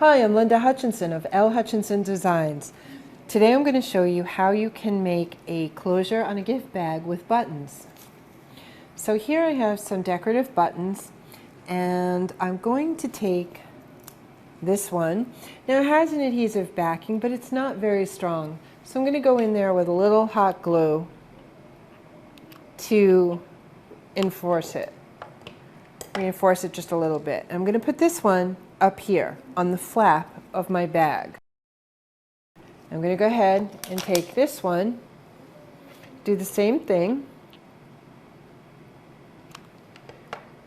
Hi, I'm Linda Hutchinson of L. Hutchinson Designs. Today I'm going to show you how you can make a closure on a gift bag with buttons. So here I have some decorative buttons, and I'm going to take this one. Now it has an adhesive backing, but it's not very strong. So I'm going to go in there with a little hot glue to reinforce it just a little bit. I'm going to put this one up here on the flap of my bag. I'm going to go ahead and take this one, do the same thing,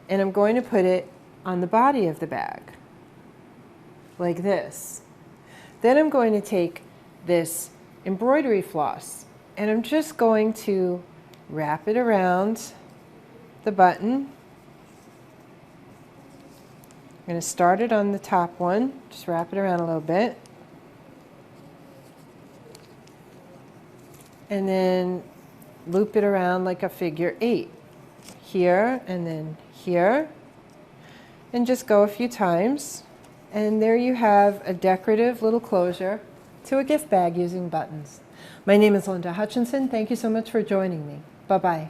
and I'm going to put it on the body of the bag, like this. Then I'm going to take this embroidery floss, and I'm just going to wrap it around the button. I'm going to start it on the top one, just wrap it around a little bit, and then loop it around like a figure 8, here and then here, and just go a few times, and there you have a decorative little closure to a gift bag using buttons. My name is Linda Hutchinson. Thank you so much for joining me. Bye-bye.